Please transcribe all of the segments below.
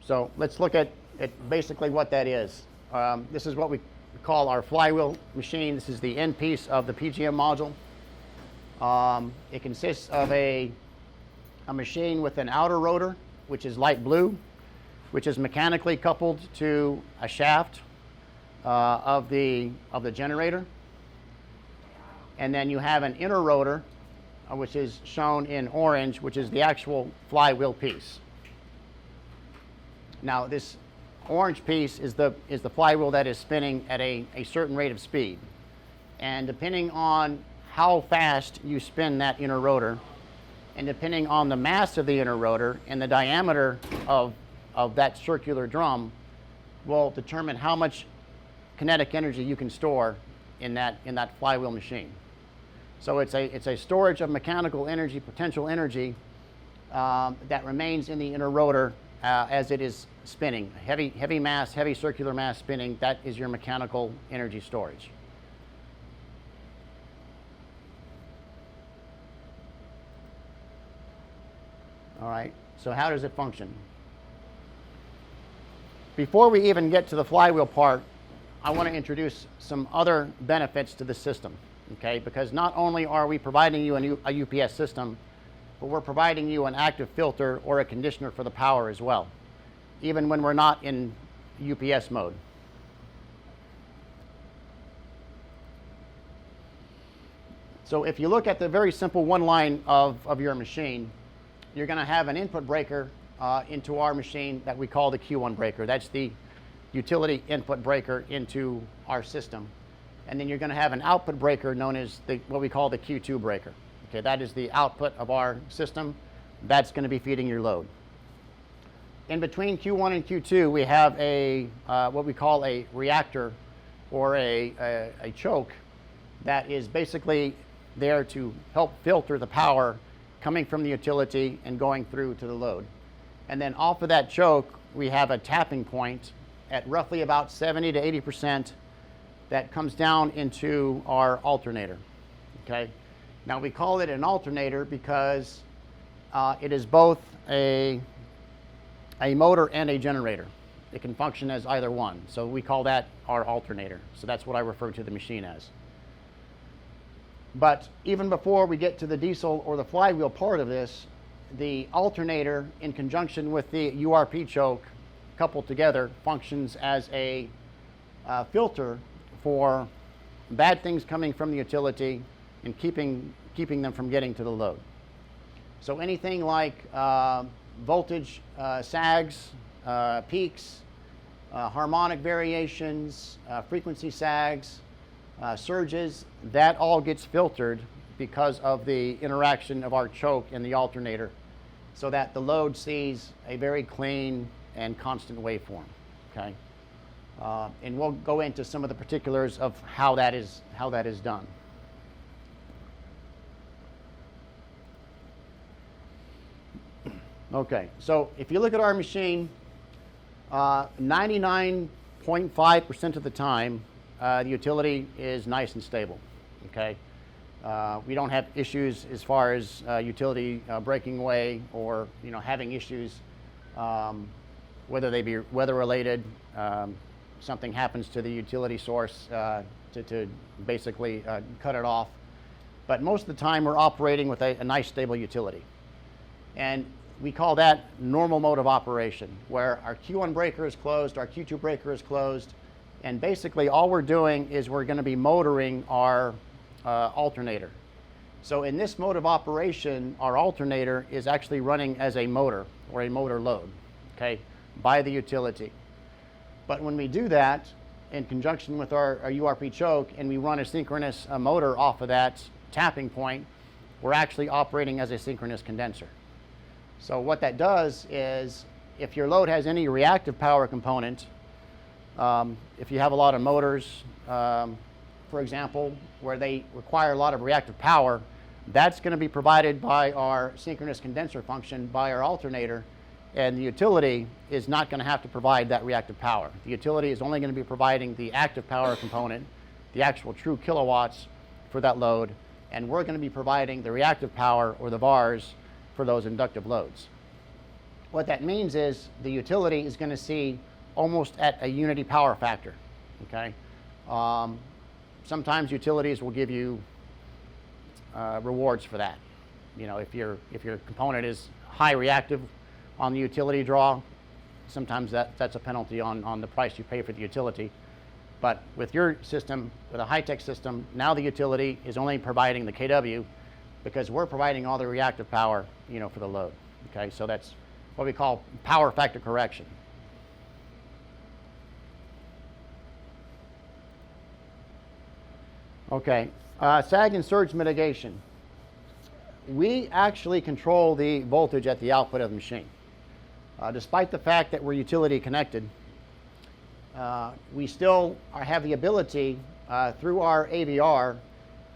So let's look at basically what that is. This is what we call our flywheel machine. This is the end piece of the PGM module. It consists of a machine with an outer rotor, which is light blue, which is mechanically coupled to a shaft of the generator. And then you have an inner rotor, which is shown in orange, which is the actual flywheel piece. Now, this orange piece is the flywheel that is spinning at a certain rate of speed. And depending on how fast you spin that inner rotor, and depending on the mass of the inner rotor and the diameter of that circular drum, will determine how much kinetic energy you can store in that flywheel machine. So it's a storage of mechanical energy, potential energy, that remains in the inner rotor as it is spinning. Heavy mass, heavy circular mass spinning, that is your mechanical energy storage. All right, so how does it function? Before we even get to the flywheel part, I want to introduce some other benefits to the system, okay? Because not only are we providing you a UPS system, but we're providing you an active filter or a conditioner for the power as well, even when we're not in UPS mode. So if you look at the very simple one line of your machine, you're going to have an input breaker into our machine that we call the Q1 breaker. That's the utility input breaker into our system. And then you're going to have an output breaker known as what we call the Q2 breaker. Okay, that is the output of our system. That's going to be feeding your load. In between Q1 and Q2, we have what we call a reactor or a choke that is basically there to help filter the power coming from the utility and going through to the load. And then off of that choke, we have a tapping point at roughly about 70 to 80% that comes down into our alternator. Okay. Now we call it an alternator because it is both a motor and a generator. It can function as either one. So we call that our alternator. So that's what I refer to the machine as. But even before we get to the diesel or the flywheel part of this, the alternator in conjunction with the URP choke coupled together functions as a filter for bad things coming from the utility and keeping them from getting to the load. So anything like voltage sags, peaks, harmonic variations, frequency sags, surges, that all gets filtered because of the interaction of our choke and the alternator, so that the load sees a very clean and constant waveform. Okay, and we'll go into some of the particulars of how that is done. Okay, so if you look at our machine, 99.5% of the time, the utility is nice and stable. Okay, we don't have issues as far as utility breaking away or having issues, whether they be weather related. Something happens to the utility source to basically cut it off. But most of the time, we're operating with a nice stable utility, and we call that normal mode of operation, where our Q1 breaker is closed, our Q2 breaker is closed, and basically all we're doing is we're going to be motoring our alternator. So in this mode of operation, our alternator is actually running as a motor or a motor load, okay, by the utility. But when we do that in conjunction with our URP choke and we run a synchronous motor off of that tapping point, we're actually operating as a synchronous condenser. So what that does is, if your load has any reactive power component, if you have a lot of motors, for example, where they require a lot of reactive power, that's going to be provided by our synchronous condenser function by our alternator, and the utility is not going to have to provide that reactive power. The utility is only going to be providing the active power component, the actual true kilowatts for that load, and we're going to be providing the reactive power or the VARs for those inductive loads. What that means is the utility is going to see almost at a unity power factor. Okay. Sometimes utilities will give you rewards for that. You know, if your component is high reactive on the utility draw, sometimes that's a penalty on the price you pay for the utility. But with your system, with a Hitec system, now the utility is only providing the kW because we're providing all the reactive power, you know, for the load. Okay, so that's what we call power factor correction. Okay, sag and surge mitigation. We actually control the voltage at the output of the machine. Despite the fact that we're utility connected, we still have the ability through our AVR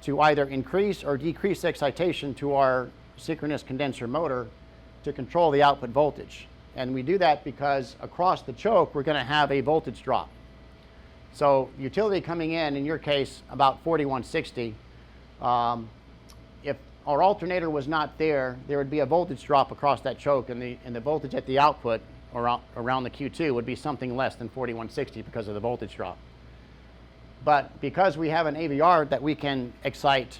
to either increase or decrease excitation to our synchronous condenser motor to control the output voltage. And we do that because across the choke, we're going to have a voltage drop. So utility coming in your case, about 4160, if our alternator was not there, there would be a voltage drop across that choke, and the voltage at the output around the Q2 would be something less than 4160 because of the voltage drop. But because we have an AVR that we can excite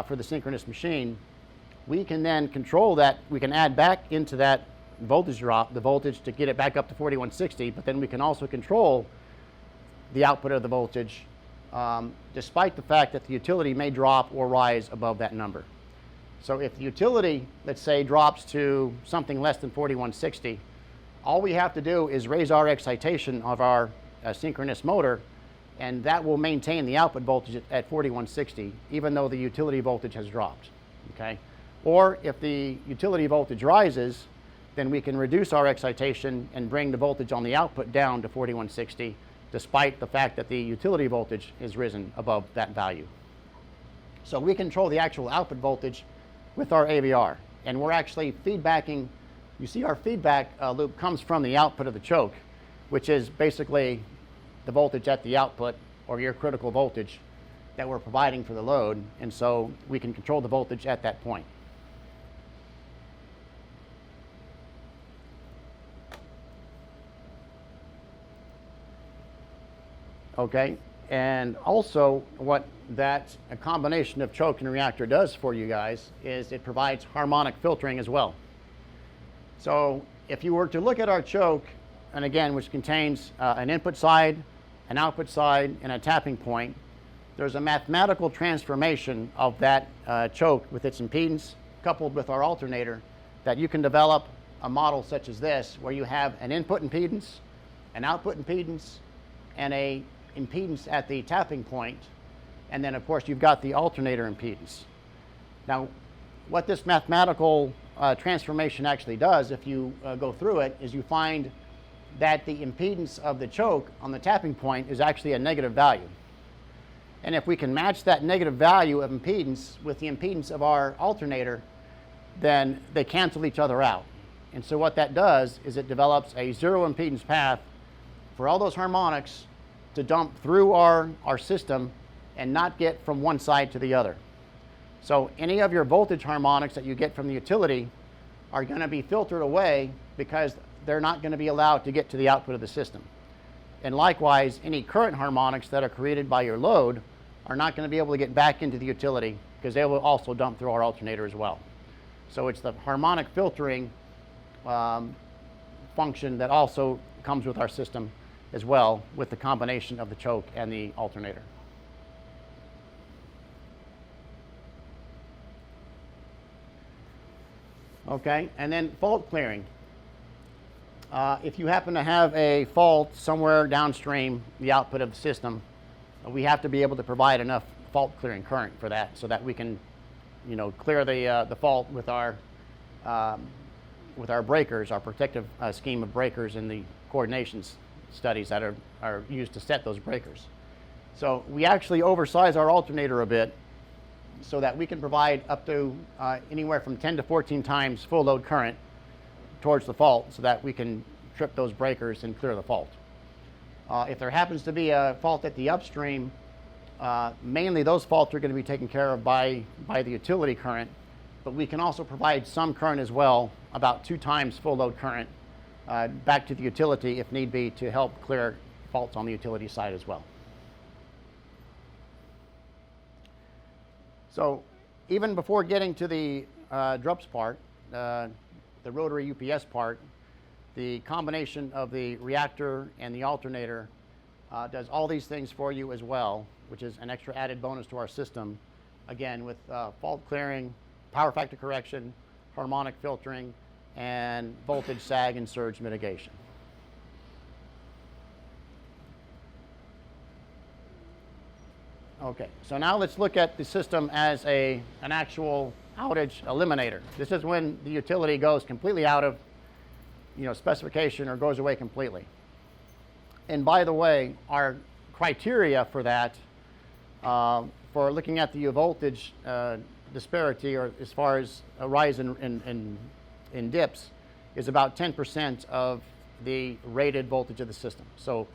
for the synchronous machine, we can then control that. We can add back into that voltage drop the voltage to get it back up to 4160, but then we can also control the output of the voltage despite the fact that the utility may drop or rise above that number. So if the utility, let's say, drops to something less than 4160, all we have to do is raise our excitation of our synchronous motor, and that will maintain the output voltage at 4160, even though the utility voltage has dropped. Okay? Or if the utility voltage rises, then we can reduce our excitation and bring the voltage on the output down to 4160, despite the fact that the utility voltage has risen above that value. So we control the actual output voltage with our AVR, and we're actually feedbacking. You see our feedback loop comes from the output of the choke, which is basically the voltage at the output, or your critical voltage that we're providing for the load, and so we can control the voltage at that point. Okay, and also what a combination of choke and reactor does for you guys is it provides harmonic filtering as well. So if you were to look at our choke, and again, which contains an input side, an output side, and a tapping point, there's a mathematical transformation of that choke with its impedance coupled with our alternator that you can develop a model such as this, where you have an input impedance, an output impedance, and a impedance at the tapping point, and then of course you've got the alternator impedance. Now what this mathematical transformation actually does, if you go through it, is you find that the impedance of the choke on the tapping point is actually a negative value. And if we can match that negative value of impedance with the impedance of our alternator, then they cancel each other out. And so what that does is it develops a zero impedance path for all those harmonics to dump through our system and not get from one side to the other. So any of your voltage harmonics that you get from the utility are going to be filtered away because they're not going to be allowed to get to the output of the system. And likewise, any current harmonics that are created by your load are not going to be able to get back into the utility because they will also dump through our alternator as well. So it's the harmonic filtering function that also comes with our system as well, with the combination of the choke and the alternator. Okay, and then fault clearing. If you happen to have a fault somewhere downstream the output of the system, we have to be able to provide enough fault clearing current for that, so that we can, you know, clear the fault with our breakers, our protective scheme of breakers, and the coordinations studies that are used to set those breakers. So we actually oversize our alternator a bit so that we can provide up to anywhere from 10 to 14 times full load current towards the fault, so that we can trip those breakers and clear the fault. If there happens to be a fault at the upstream, mainly those faults are going to be taken care of by the utility current, but we can also provide some current as well, about 2 times full load current, back to the utility if need be, to help clear faults on the utility side as well. So even before getting to the DRUPS part, the rotary UPS part, the combination of the reactor and the alternator does all these things for you as well, which is an extra added bonus to our system, again with fault clearing, power factor correction, harmonic filtering, and voltage sag and surge mitigation. Okay, so now let's look at the system as an actual outage eliminator. This is when the utility goes completely out of specification or goes away completely. And by the way, our criteria for that, for looking at the voltage disparity, or as far as a rise in dips, is about 10% of the rated voltage of the system. So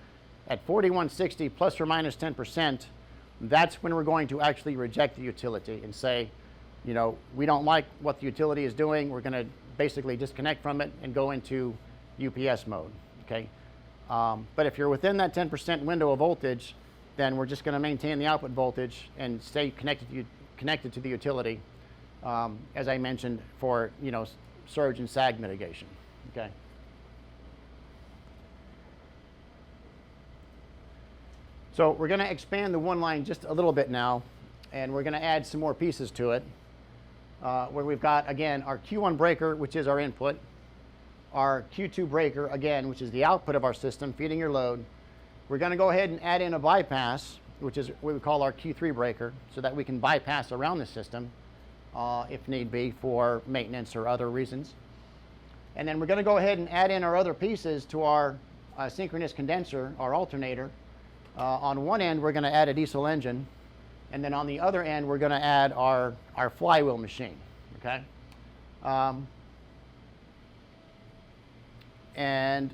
at 4160 plus or minus 10%, that's when we're going to actually reject the utility and say, we don't like what the utility is doing. We're going to basically disconnect from it and go into UPS mode, okay? But if you're within that 10% window of voltage, then we're just going to maintain the output voltage and stay connected to the utility, as I mentioned, for surge and sag mitigation, okay? So we're going to expand the one line just a little bit now, and we're going to add some more pieces to it, where we've got, again, our Q1 breaker, which is our input, our Q2 breaker, again, which is the output of our system, feeding your load. We're going to go ahead and add in a bypass, which is what we call our Q3 breaker, so that we can bypass around the system if need be for maintenance or other reasons. And then we're going to go ahead and add in our other pieces to our synchronous condenser, our alternator. On one end, we're going to add a diesel engine, and then on the other end, we're going to add our flywheel machine, okay? And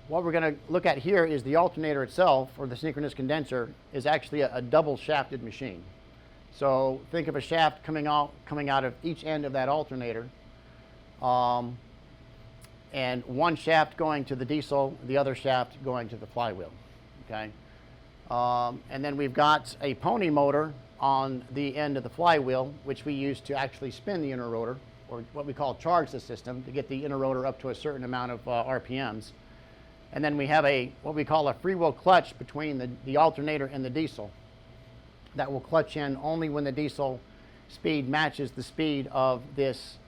what we're going to look at here is the alternator itself, or the synchronous condenser, is actually a double shafted machine. So think of a shaft coming out of each end of that alternator, and one shaft going to the diesel, the other shaft going to the flywheel, okay? And then we've got a pony motor on the end of the flywheel, which we use to actually spin the inner rotor, or what we call charge the system, to get the inner rotor up to a certain amount of RPMs. And then we have what we call a freewheel clutch between the alternator and the diesel that will clutch in only when the diesel speed matches the speed of this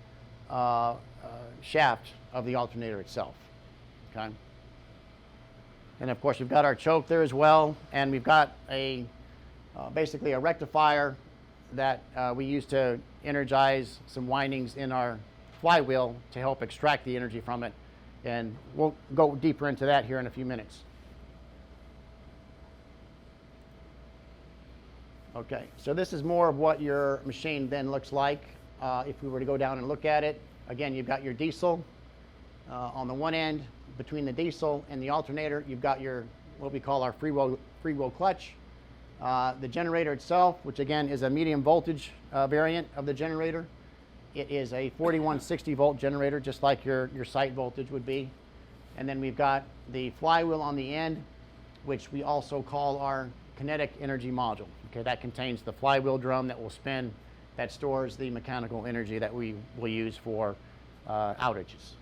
shaft of the alternator itself, okay? And of course, we've got our choke there as well, and we've got basically a rectifier that we use to energize some windings in our flywheel to help extract the energy from it. And we'll go deeper into that here in a few minutes. Okay, so this is more of what your machine then looks like if we were to go down and look at it. Again, you've got your diesel on the one end. Between the diesel and the alternator, you've got what we call our freewheel clutch. The generator itself, which again is a medium voltage variant of the generator. It is a 4160 volt generator, just like your site voltage would be. And then we've got the flywheel on the end, which we also call our kinetic energy module. Okay, that contains the flywheel drum that will spin, that stores the mechanical energy that we will use for outages.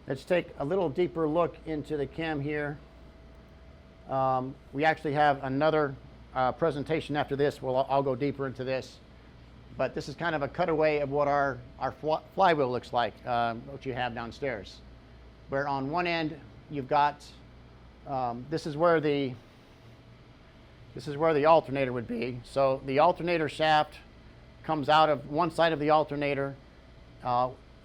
Let's take a little deeper look into the chem here. We actually have another presentation after this. I'll go deeper into this. But this is kind of a cutaway of what our flywheel looks like, what you have downstairs. Where on one end, you've got, this is where the alternator would be. So the alternator shaft comes out of one side of the alternator,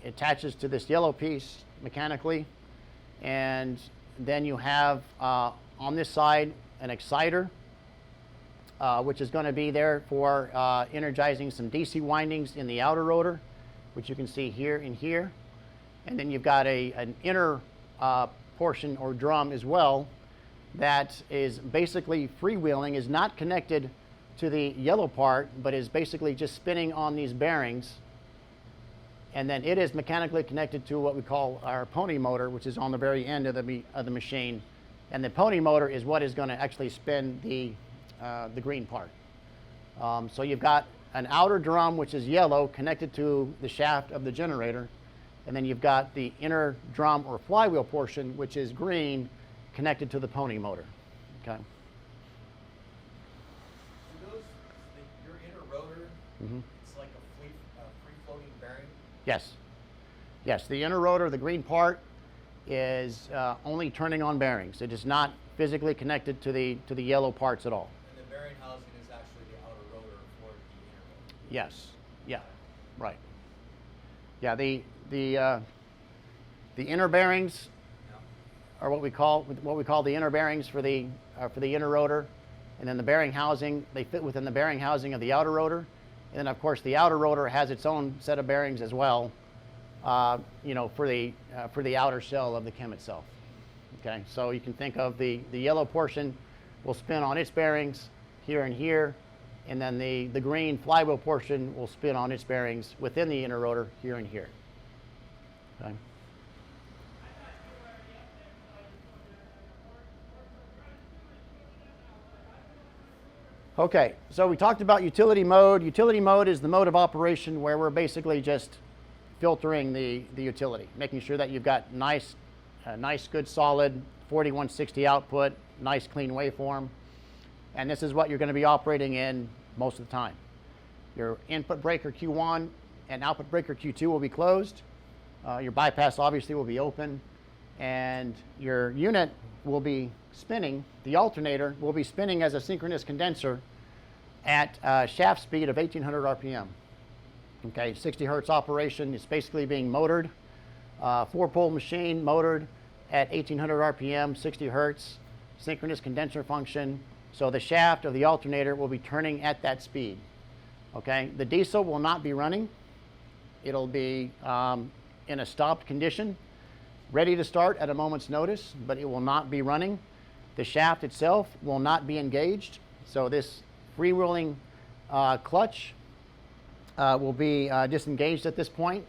attaches to this yellow piece mechanically, and then you have on this side an exciter, which is going to be there for energizing some DC windings in the outer rotor, which you can see here and here. And then you've got an inner portion or drum as well that is basically freewheeling, is not connected to the yellow part, but is basically just spinning on these bearings. And then it is mechanically connected to what we call our pony motor, which is on the very end of the machine. And the pony motor is what is going to actually spin the green part. So you've got an outer drum, which is yellow, connected to the shaft of the generator. And then you've got the inner drum or flywheel portion, which is green, connected to the pony motor. Okay. Your inner rotor, it's like a free-floating bearing? Yes. Yes, the inner rotor, the green part, is only turning on bearings. It is not physically connected to the yellow parts at all. And the bearing housing is actually the outer rotor for the inner rotor? Yes. Yeah. Right. Yeah, the inner bearings are what we call the inner bearings for the inner rotor, and then the bearing housing, they fit within the bearing housing of the outer rotor, and then of course the outer rotor has its own set of bearings as well, you know, for the outer shell of the chem itself. Okay, so you can think of the yellow portion will spin on its bearings here and here, and then the green flywheel portion will spin on its bearings within the inner rotor here and here. Okay. Okay, so we talked about utility mode. Utility mode is the mode of operation where we're basically just filtering the utility, making sure that you've got nice, good, solid 4160 output, nice, clean waveform. And this is what you're going to be operating in most of the time. Your input breaker Q1 and output breaker Q2 will be closed. Your bypass obviously will be open. And your unit will be spinning, the alternator will be spinning as a synchronous condenser at shaft speed of 1800 RPM. Okay, 60 hertz operation. It's basically being motored, 4-pole machine motored at 1800 RPM, 60 hertz, synchronous condenser function. So the shaft of the alternator will be turning at that speed. Okay, the diesel will not be running. It'll be in a stopped condition, ready to start at a moment's notice, but it will not be running. The shaft itself will not be engaged. So this freewheeling clutch will be disengaged at this point.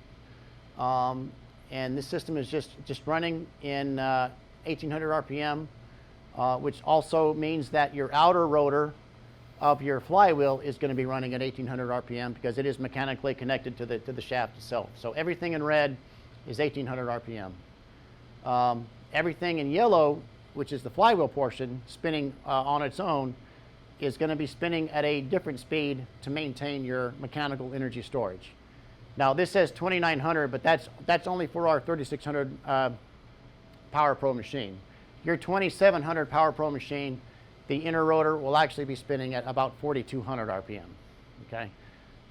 And this system is just running in 1800 RPM, which also means that your outer rotor of your flywheel is going to be running at 1800 RPM because it is mechanically connected to the shaft itself. So everything in red is 1800 RPM. Everything in yellow, which is the flywheel portion, spinning on its own, is going to be spinning at a different speed to maintain your mechanical energy storage. Now this says 2900, but that's only for our 3600 Power Pro machine. Your 2700 Power Pro machine, the inner rotor will actually be spinning at about 4200 RPM. Okay,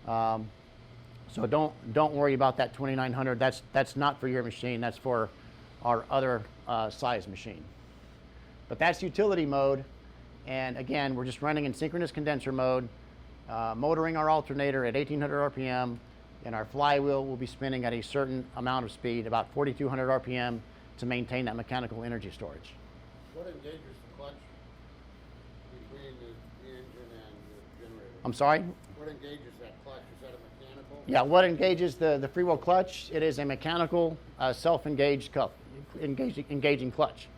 so don't worry about that 2900. That's not for your machine. That's for our other size machine. But that's utility mode. And again, we're just running in synchronous condenser mode, motoring our alternator at 1800 RPM, and our flywheel will be spinning at a certain amount of speed, about 4200 RPM, to maintain that mechanical energy storage. What engages the clutch between the engine and the generator? I'm sorry? What engages that clutch? Is that a mechanical? Yeah, what engages the freewheel clutch? It is a mechanical self-engaged engaging clutch,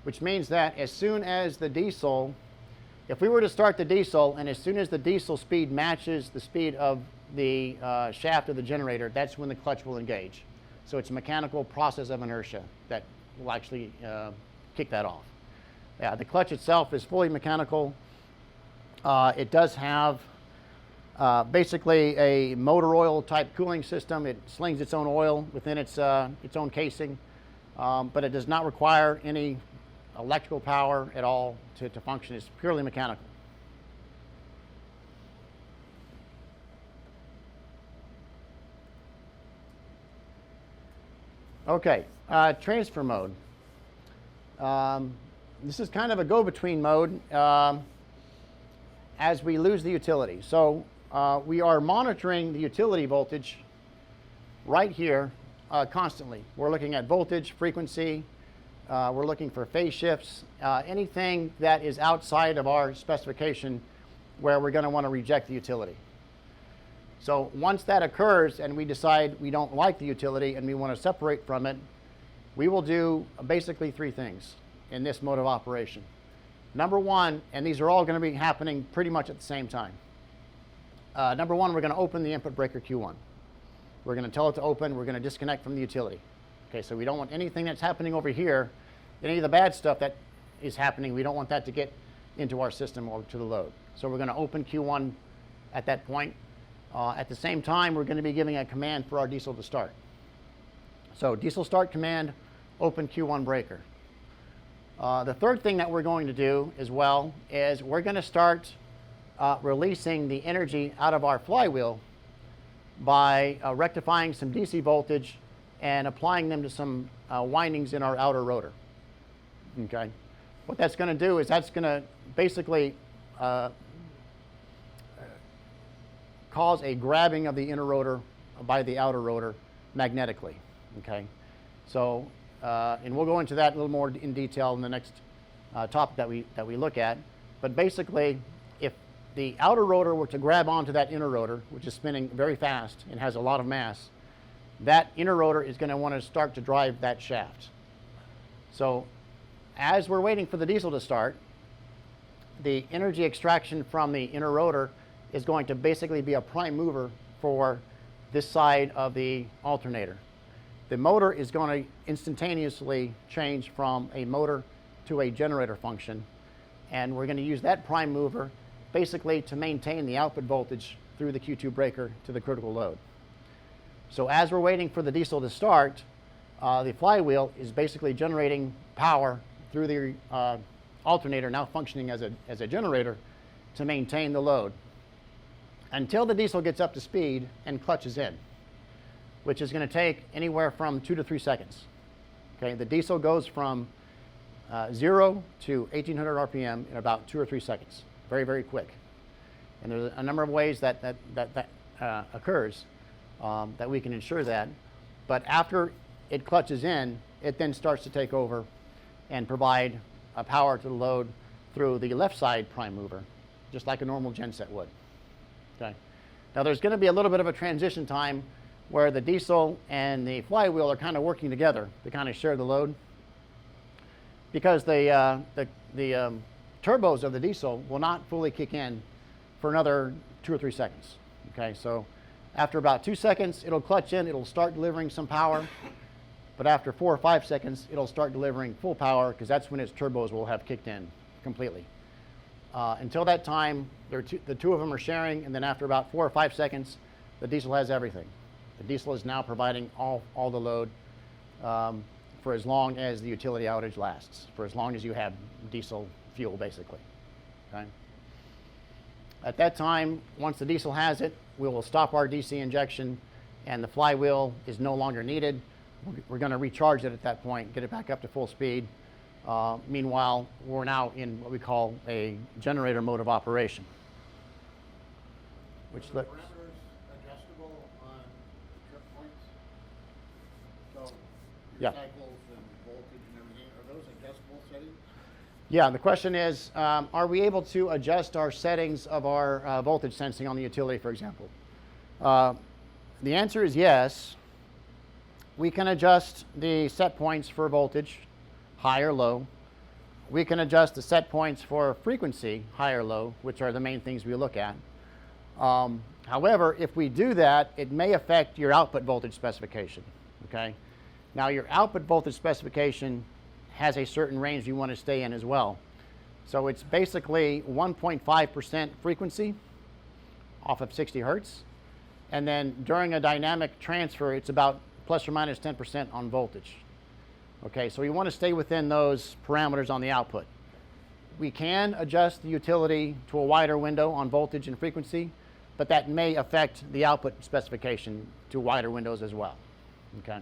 which means that as soon as the diesel, if we were to start the diesel, and as soon as the diesel speed matches the speed of the shaft of the generator, that's when the clutch will engage. So it's a mechanical process of inertia that will actually kick that off. Yeah, the clutch itself is fully mechanical. It does have basically a motor oil type cooling system. It slings its own oil within its own casing, but it does not require any electrical power at all to function. It's purely mechanical. Okay, transfer mode. This is kind of a go-between mode as we lose the utility. So we are monitoring the utility voltage right here constantly. We're looking at voltage, frequency, we're looking for phase shifts. Anything that is outside of our specification, where we're going to want to reject the utility. So once that occurs and we decide we don't like the utility and we want to separate from it, we will do basically three things in this mode of operation. Number one, and these are all going to be happening pretty much at the same time. Number one, we're going to open the input breaker Q1. We're going to tell it to open. We're going to disconnect from the utility. Okay, so we don't want anything that's happening over here, any of the bad stuff that is happening, we don't want that to get into our system or to the load. So we're going to open Q1 at that point. At the same time, we're going to be giving a command for our diesel to start. So diesel start command, open Q1 breaker. The third thing that we're going to do as well is we're going to start releasing the energy out of our flywheel by rectifying some DC voltage and applying them to some windings in our outer rotor. Okay, what that's going to do is that's going to basically cause a grabbing of the inner rotor by the outer rotor magnetically. Okay, so and we'll go into that a little more in detail in the next topic that we look at. But basically, if the outer rotor were to grab onto that inner rotor, which is spinning very fast and has a lot of mass, that inner rotor is going to want to start to drive that shaft. So as we're waiting for the diesel to start, the energy extraction from the inner rotor is going to basically be a prime mover for this side of the alternator. The motor is going to instantaneously change from a motor to a generator function, and we're going to use that prime mover basically to maintain the output voltage through the Q2 breaker to the critical load. So as we're waiting for the diesel to start, the flywheel is basically generating power through the alternator, now functioning as a generator, to maintain the load until the diesel gets up to speed and clutches in, which is going to take anywhere from 2 to 3 seconds. Okay, the diesel goes from 0 to 1800 RPM in about 2 or 3 seconds. Very, very quick. And there's a number of ways that occurs that we can ensure that. But after it clutches in, it then starts to take over and provide power to the load through the left side prime mover, just like a normal genset would. Okay. Now there's going to be a little bit of a transition time where the diesel and the flywheel are kind of working together to kind of share the load, because the turbos of the diesel will not fully kick in for another 2 or 3 seconds. Okay, so after about 2 seconds, it'll clutch in, it'll start delivering some power, but after 4 or 5 seconds, it'll start delivering full power, because that's when its turbos will have kicked in completely. Until that time, the two of them are sharing, and then after about 4 or 5 seconds, the diesel has everything. The diesel is now providing all the load for as long as the utility outage lasts, for as long as you have diesel fuel, basically. Okay? At that time, once the diesel has it, we will stop our DC injection, and the flywheel is no longer needed. We're going to recharge it at that point, get it back up to full speed. Meanwhile, we're now in what we call a generator mode of operation. Which Are the parameters adjustable on the trip points? So your Yeah. cycles and voltage and everything, are those adjustable settings? Yeah, the question is, are we able to adjust our settings of our voltage sensing on the utility, for example? The answer is yes. We can adjust the set points for voltage, high or low. We can adjust the set points for frequency, high or low, which are the main things we look at. However, if we do that, it may affect your output voltage specification. Okay? Now, your output voltage specification has a certain range you want to stay in as well. So it's basically 1.5% frequency off of 60 hertz. And then during a dynamic transfer, it's about plus or minus 10% on voltage. Okay, so we want to stay within those parameters on the output. We can adjust the utility to a wider window on voltage and frequency, but that may affect the output specification to wider windows as well. Okay.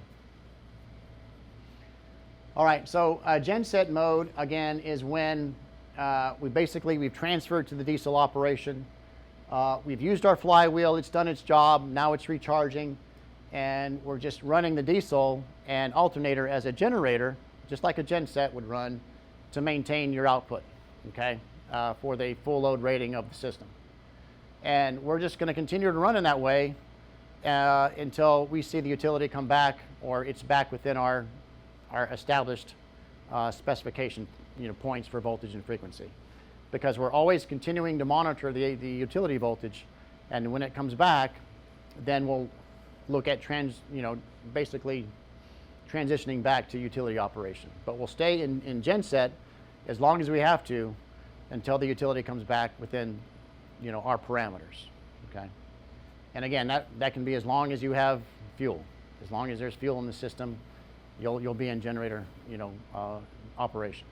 All right, so genset mode, again, is when we've transferred to the diesel operation. We've used our flywheel, it's done its job, now it's recharging, and we're just running the diesel and alternator as a generator, just like a genset would run, to maintain your output, okay, for the full load rating of the system. And we're just going to continue to run in that way until we see the utility come back or it's back within our established specification points for voltage and frequency. Because we're always continuing to monitor the utility voltage, and when it comes back, then we'll look at basically transitioning back to utility operation. But we'll stay in Genset as long as we have to until the utility comes back within our parameters. Okay, and again, that can be as long as you have fuel. As long as there's fuel in the system, you'll be in generator operation.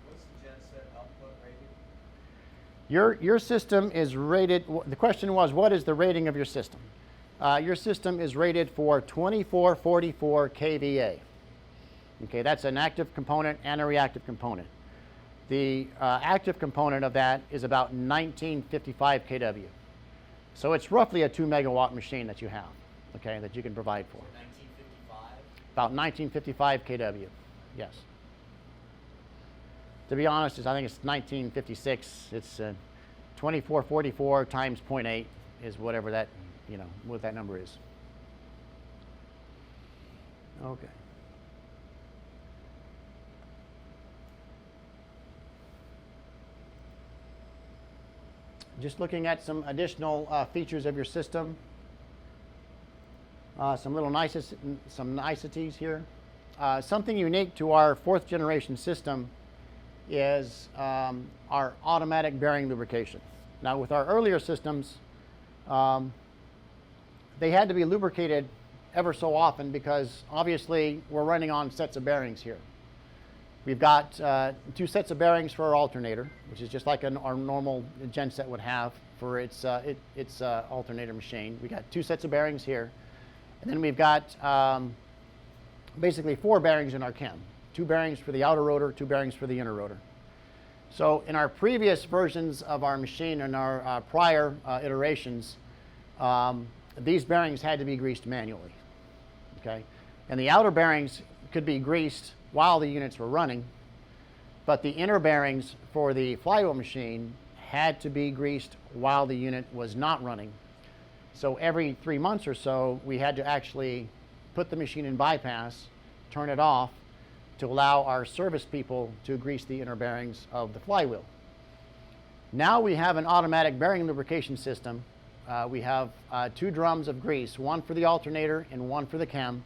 What's the Genset output rated? Your system is rated. The question was, what is the rating of your system? Your system is rated for 2444 kVA. Okay, that's an active component and a reactive component. The active component of that is about 1955 kW. So it's roughly a 2 megawatt machine that you have, okay, that you can provide for. 1955? About 1955 kW, yes. To be honest, I think it's 1956. It's 2444 times 0.8 is whatever that, what that number is. Okay. Just looking at some additional features of your system. Some niceties here. Something unique to our 4th generation system is our automatic bearing lubrication. Now, with our earlier systems, they had to be lubricated ever so often because obviously we're running on sets of bearings here. We've got 2 sets of bearings for our alternator, which is just like our normal Genset would have for its alternator machine. We got 2 sets of bearings here, and then we've got basically 4 bearings in our chem. 2 bearings for the outer rotor, 2 bearings for the inner rotor. So in our previous versions of our machine and our prior iterations, these bearings had to be greased manually. Okay, and the outer bearings could be greased while the units were running, but the inner bearings for the flywheel machine had to be greased while the unit was not running. So every 3 months or so, we had to actually put the machine in bypass, turn it off, to allow our service people to grease the inner bearings of the flywheel. Now we have an automatic bearing lubrication system. We have 2 drums of grease, one for the alternator and one for the chem,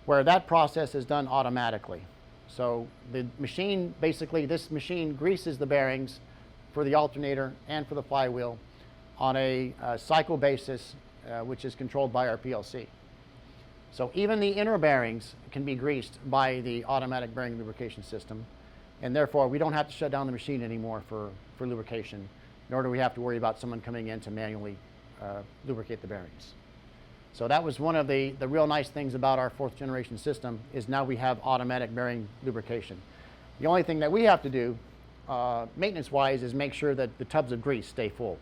where that process is done automatically. So the machine, basically this machine greases the bearings for the alternator and for the flywheel on a cycle basis, which is controlled by our PLC. So even the inner bearings can be greased by the automatic bearing lubrication system, and therefore we don't have to shut down the machine anymore for lubrication, nor do we have to worry about someone coming in to manually lubricate the bearings. So that was one of the real nice things about our 4th generation system, is now we have automatic bearing lubrication. The only thing that we have to do maintenance-wise is make sure that the tubs of grease stay full.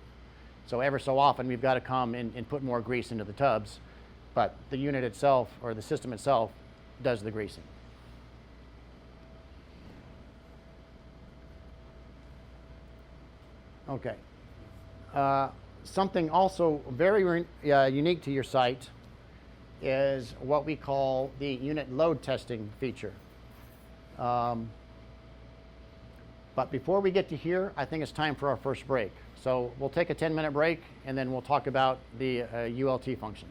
So ever so often we've got to come and put more grease into the tubs, but the unit itself or the system itself does the greasing. Okay. Something also very unique to your site is what we call the unit load testing feature. But before we get to here, I think it's time for our first break. So we'll take a 10-minute break, and then we'll talk about the ULT function.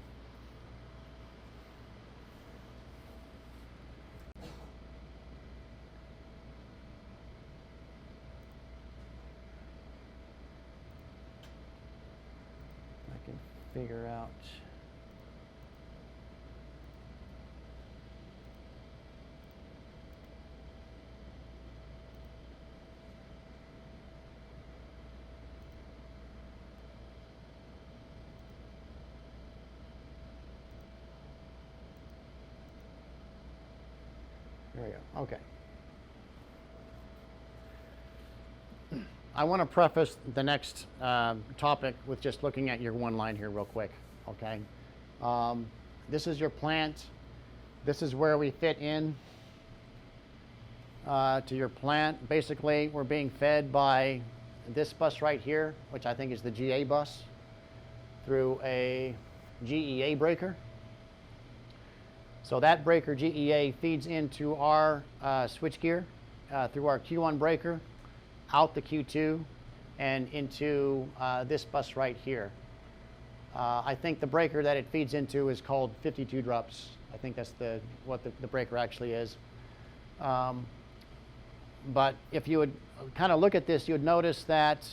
Figure out. There we go. Okay. I want to preface the next topic with just looking at your one line here real quick, okay? This is your plant. This is where we fit in to your plant. Basically, we're being fed by this bus right here, which I think is the GA bus, through a GEA breaker. So that breaker GEA feeds into our switchgear through our Q1 breaker, out the Q2, and into this bus right here. I think the breaker that it feeds into is called 52 DRUPS. I think that's what the breaker actually is. But if you would kind of look at this, you would notice that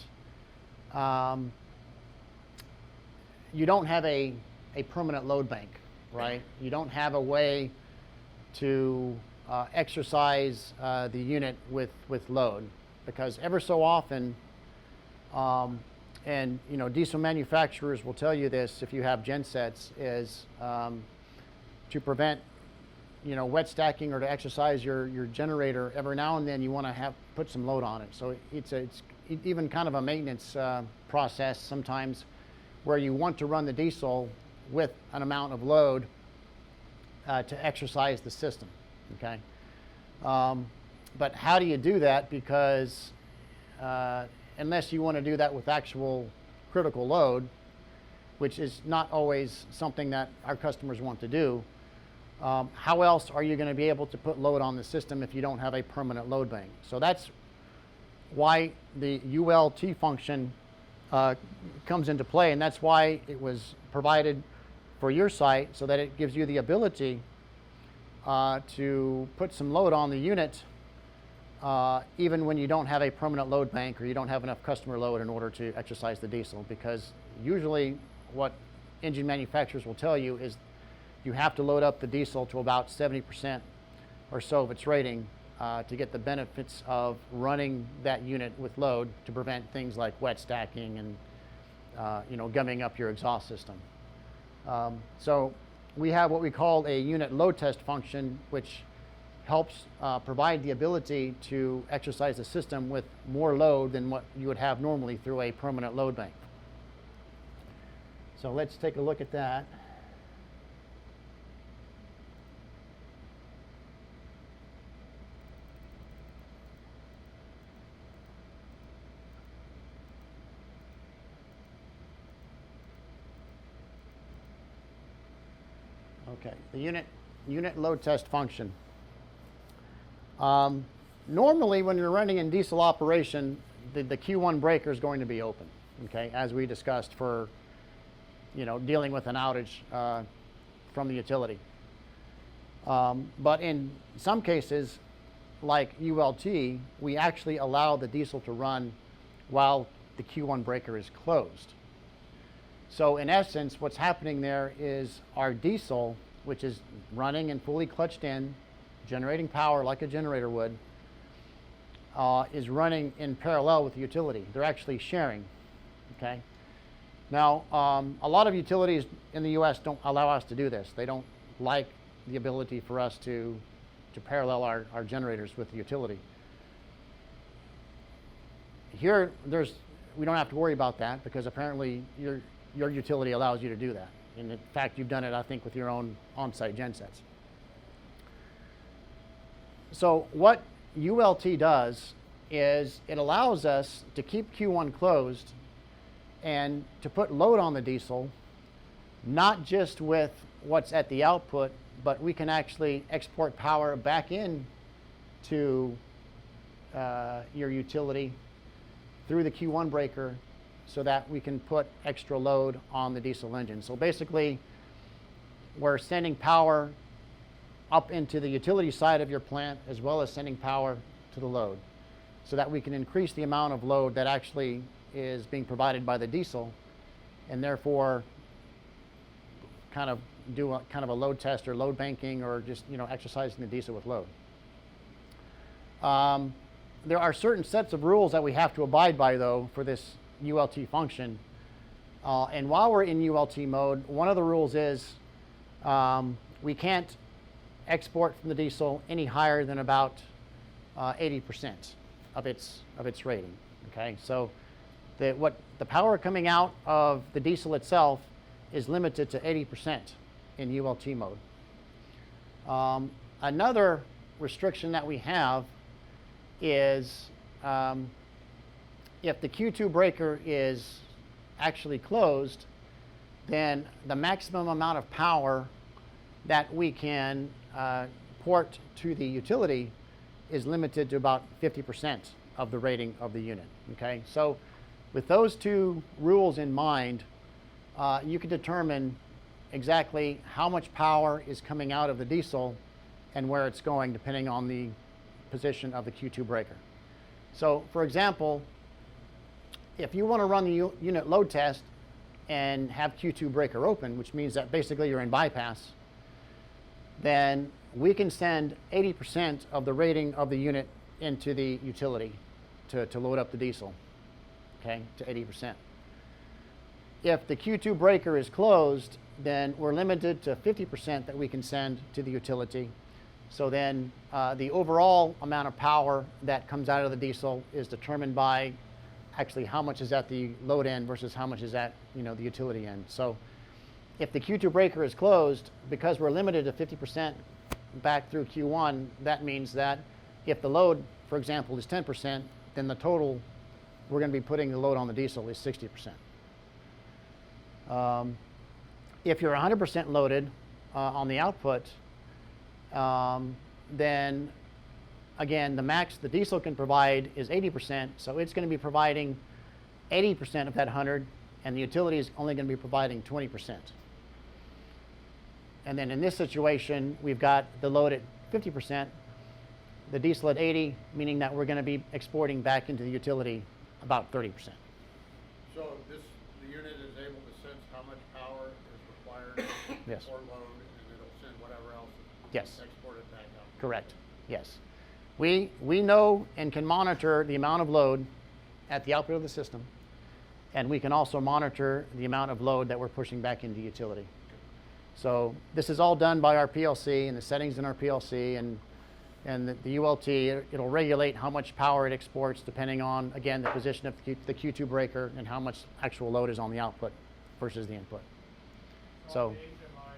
you don't have a permanent load bank, right? You don't have a way to exercise the unit with load, because ever so often, and diesel manufacturers will tell you this if you have gensets, is to prevent wet stacking or to exercise your generator, every now and then you want to put some load on it. So it's even kind of a maintenance process sometimes, where you want to run the diesel with an amount of load to exercise the system. Okay, but how do you do that? Because unless you want to do that with actual critical load, which is not always something that our customers want to do, how else are you going to be able to put load on the system if you don't have a permanent load bank? So that's why the ULT function comes into play, and that's why it was provided for your site, so that it gives you the ability to put some load on the unit even when you don't have a permanent load bank or you don't have enough customer load in order to exercise the diesel. Because usually what engine manufacturers will tell you is you have to load up the diesel to about 70% or so of its rating to get the benefits of running that unit with load, to prevent things like wet stacking and gumming up your exhaust system. So we have what we call a unit load test function, which helps provide the ability to exercise the system with more load than what you would have normally through a permanent load bank. So let's take a look at that. Okay, the unit load test function. Normally, when you're running in diesel operation, the Q1 breaker is going to be open, okay, as we discussed, for dealing with an outage from the utility. But in some cases, like ULT, we actually allow the diesel to run while the Q1 breaker is closed. So in essence, what's happening there is our diesel, which is running and fully clutched in, generating power like a generator would, is running in parallel with the utility. They're actually sharing, okay? Now, a lot of utilities in the US don't allow us to do this. They don't like the ability for us to parallel our generators with the utility. Here, we don't have to worry about that, because apparently your utility allows you to do that. And in fact, you've done it, I think, with your own on-site gensets. So what ULT does is it allows us to keep Q1 closed and to put load on the diesel, not just with what's at the output, but we can actually export power back in to your utility through the Q1 breaker, so that we can put extra load on the diesel engine. So basically, we're sending power up into the utility side of your plant, as well as sending power to the load, so that we can increase the amount of load that actually is being provided by the diesel, and therefore kind of do a load test or load banking, or just exercising the diesel with load. There are certain sets of rules that we have to abide by, though, for this ULT function. And while we're in ULT mode, one of the rules is we can't export from the diesel any higher than about 80% of its rating. Okay, so the power coming out of the diesel itself is limited to 80% in ULT mode. Another restriction that we have is if the Q2 breaker is actually closed, then the maximum amount of power that we can port to the utility is limited to about 50% of the rating of the unit. Okay, so with those two rules in mind, you can determine exactly how much power is coming out of the diesel and where it's going depending on the position of the Q2 breaker. So for example, if you want to run the unit load test and have Q2 breaker open, which means that basically you're in bypass, then we can send 80% of the rating of the unit into the utility to load up the diesel, okay, to 80%. If the Q2 breaker is closed, then we're limited to 50% that we can send to the utility. So then the overall amount of power that comes out of the diesel is determined by actually how much is at the load end versus how much is at the utility end. So if the Q2 breaker is closed, because we're limited to 50% back through Q1, that means that if the load, for example, is 10%, then the total we're going to be putting the load on the diesel is 60%. If you're 100% loaded on the output, then again, the max the diesel can provide is 80%, so it's going to be providing 80% of that 100, and the utility is only going to be providing 20%. And then in this situation, we've got the load at 50%, the diesel at 80, meaning that we're going to be exporting back into the utility about 30%. So the unit is able to sense how much power is required Yes. for load, and it'll send whatever else. Yes. Export it back out. Correct. Yes. We know and can monitor the amount of load at the output of the system, and we can also monitor the amount of load that we're pushing back into utility. So this is all done by our PLC and the settings in our PLC and the ULT. It'll regulate how much power it exports depending on, again, the position of the Q2 breaker and how much actual load is on the output versus the input. So The HMI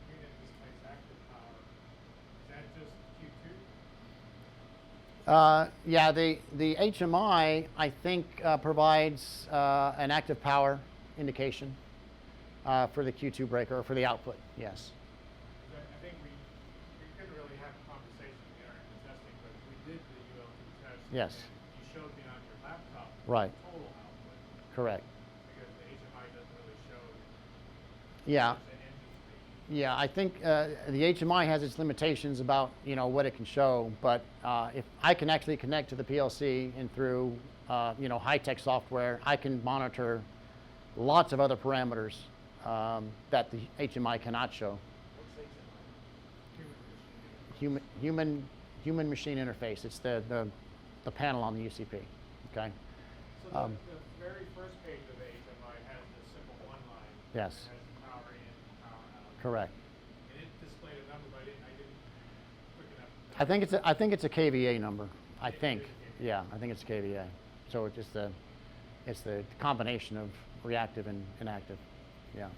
unit displays active power. Is that just Q2? yeah, the HMI, I think, provides an active power indication for the Q2 breaker, or for the output, yes. I think we couldn't really have a conversation during the testing, but we did the ULT test. Yes. And you showed me on your laptop Right. the total output, Correct. because the HMI doesn't really show Yeah. the engine speed. Yeah, I think the HMI has its limitations about what it can show, but if I can actually connect to the PLC and through Hitec software, I can monitor lots of other parameters that the HMI cannot show. What's HMI? Human machine interface. It's the panel on the UCP. Okay. So the very first page of the HMI has this simple one line. Yes. It has the power in, power out. Correct. And it displayed a number, but I didn't quick enough. I think it's a KVA number. I It think. is a KVA. Yeah, I think it's a KVA. So it's the combination of reactive and active. Yeah.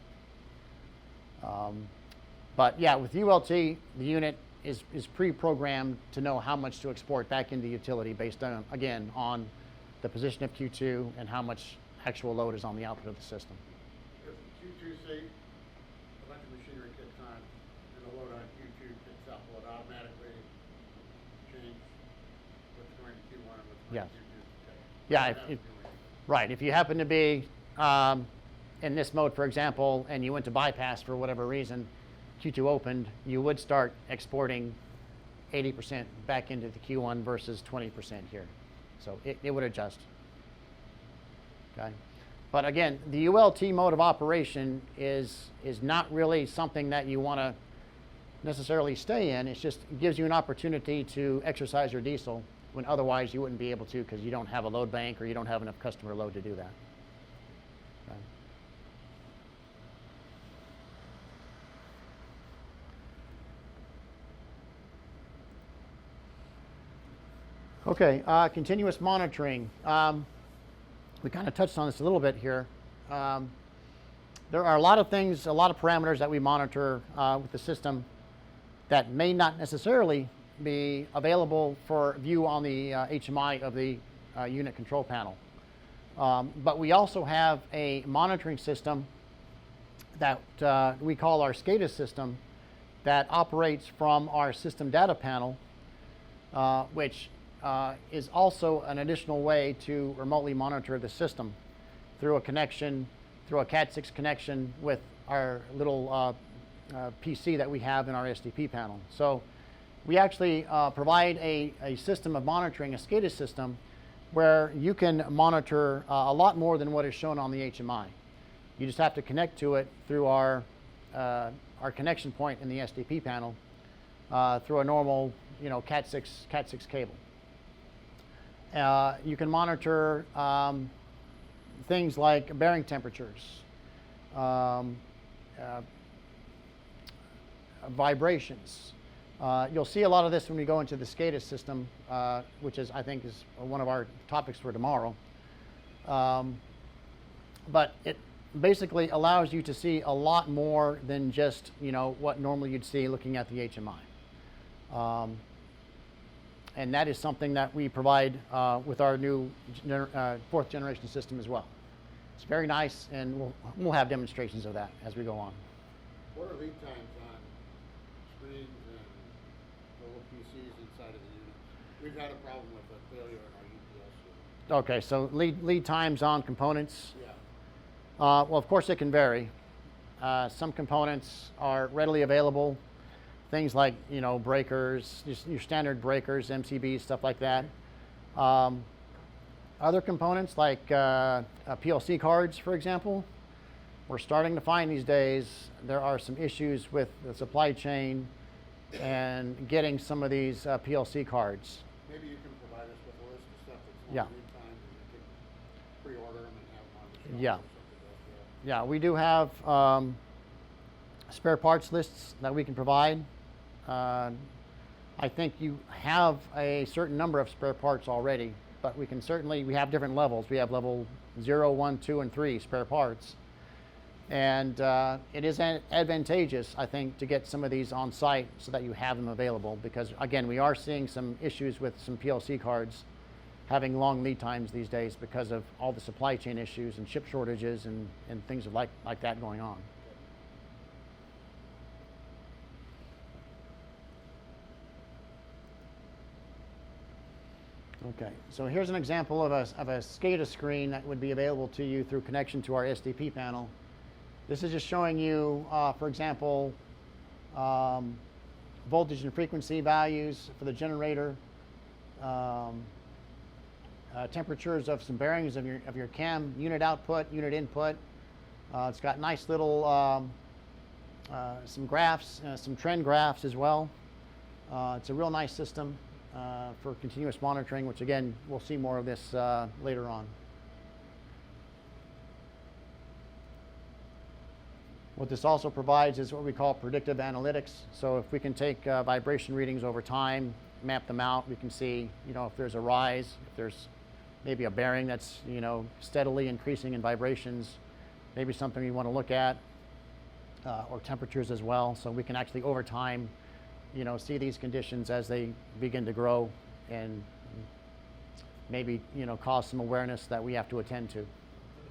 But yeah, with ULT, the unit is pre-programmed to know how much to export back into utility based on, again, on the position of Q2 and how much actual load is on the output of the system. If Q2 say, a bunch of machinery kicks on, and the load on Q2 picks up, will it automatically change what's going to Q1 and what's going Yes. to Q2? Okay. Yeah, Doesn't have to do anything. Right. If you happen to be in this mode, for example, and you went to bypass for whatever reason, Q2 opened, you would start exporting 80% back into the Q1 versus 20% here. So it would adjust. Okay. But again, the ULT mode of operation is not really something that you want to necessarily stay in. It just gives you an opportunity to exercise your diesel when otherwise you wouldn't be able to because you don't have a load bank or you don't have enough customer load to do that. Okay, continuous monitoring. We kind of touched on this a little bit here. There are a lot of things, a lot of parameters that we monitor with the system that may not necessarily be available for view on the HMI of the unit control panel. But we also have a monitoring system that we call our SCADA system that operates from our system data panel, which is also an additional way to remotely monitor the system through a connection, through a Cat6 connection with our little PC that we have in our SDP panel. So we actually provide a system of monitoring, a SCADA system, where you can monitor a lot more than what is shown on the HMI. You just have to connect to it through our connection point in the SDP panel through a normal, Cat6 cable. You can monitor things like bearing temperatures, vibrations. You'll see a lot of this when we go into the SCADA system, which I think is one of our topics for tomorrow. But it basically allows you to see a lot more than just what normally you'd see looking at the HMI. And that is something that we provide with our new fourth generation system as well. It's very nice, and we'll have demonstrations of that as we go on. What are lead times on screens and little PCs inside of the unit? We've had a problem with a failure in our UPS unit. Okay, so lead times on components. Yeah. Well, of course, it can vary. Some components are readily available. Things like, breakers, just your standard breakers, MCBs, stuff like that. Other components like PLC cards, for example, we're starting to find these days there are some issues with the supply chain and getting some of these PLC cards. Maybe you can provide us with a list of stuff that's Yeah. long lead times, and we can pre-order them and have them on the shelf. Yeah. Or something like that. Yeah, we do have spare parts lists that we can provide. I think you have a certain number of spare parts already, but we have different levels. We have level 0, 1, 2, and 3 spare parts. And it is advantageous, I think, to get some of these on site so that you have them available, because again, we are seeing some issues with some PLC cards having long lead times these days because of all the supply chain issues and chip shortages and things like that going on. Okay, so here's an example of a SCADA screen that would be available to you through connection to our SDP panel. This is just showing you, for example, voltage and frequency values for the generator, temperatures of some bearings of your cam unit output, unit input. It's got nice little some graphs, some trend graphs as well. It's a real nice system for continuous monitoring, which again, we'll see more of this later on. What this also provides is what we call predictive analytics. So if we can take vibration readings over time, map them out, we can see, if there's a rise, if there's maybe a bearing that's, steadily increasing in vibrations, maybe something we want to look at, or temperatures as well. So we can actually over time, see these conditions as they begin to grow and maybe, cause some awareness that we have to attend to. So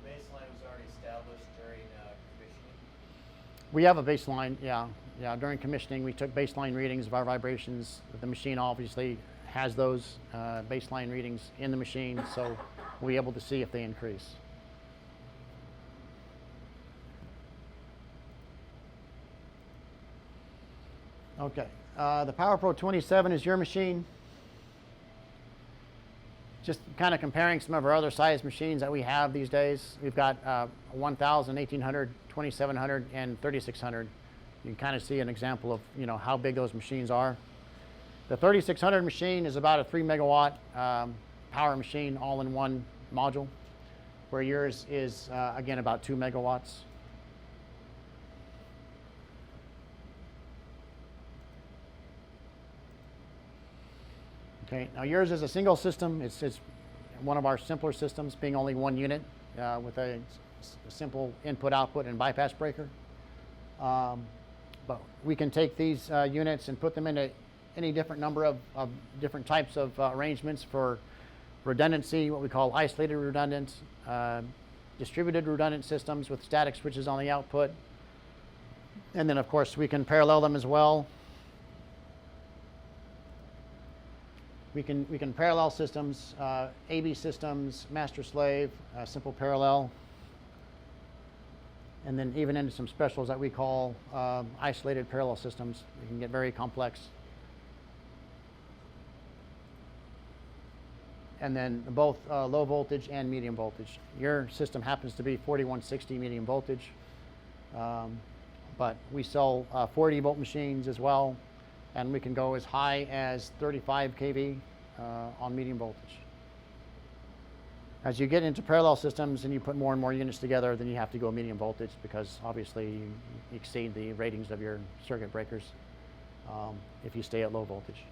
the baseline was already established during commissioning? We have a baseline, yeah. During commissioning, we took baseline readings of our vibrations. The machine obviously has those baseline readings in the machine, so we'll be able to see if they increase. Okay, the PowerPro 27 is your machine. Just kind of comparing some of our other size machines that we have these days. We've got 1,000, 1,800, 2,700, and 3,600. You can kind of see an example of how big those machines are. The 3,600 machine is about a 3 megawatt power machine all in one module, where yours is again about 2 megawatts. Okay, now yours is a single system. It's one of our simpler systems, being only one unit with a simple input, output, and bypass breaker. But we can take these units and put them into any different number of different types of arrangements for redundancy, what we call isolated redundant, distributed redundant systems with static switches on the output. And then, of course, we can parallel them as well. We can parallel systems, AB systems, master-slave, simple parallel, and then even into some specials that we call isolated parallel systems. They can get very complex. And then both low voltage and medium voltage. Your system happens to be 4160 medium voltage, but we sell 40 volt machines as well, and we can go as high as 35 kV on medium voltage. As you get into parallel systems and you put more and more units together, then you have to go medium voltage because obviously you exceed the ratings of your circuit breakers if you stay at low voltage.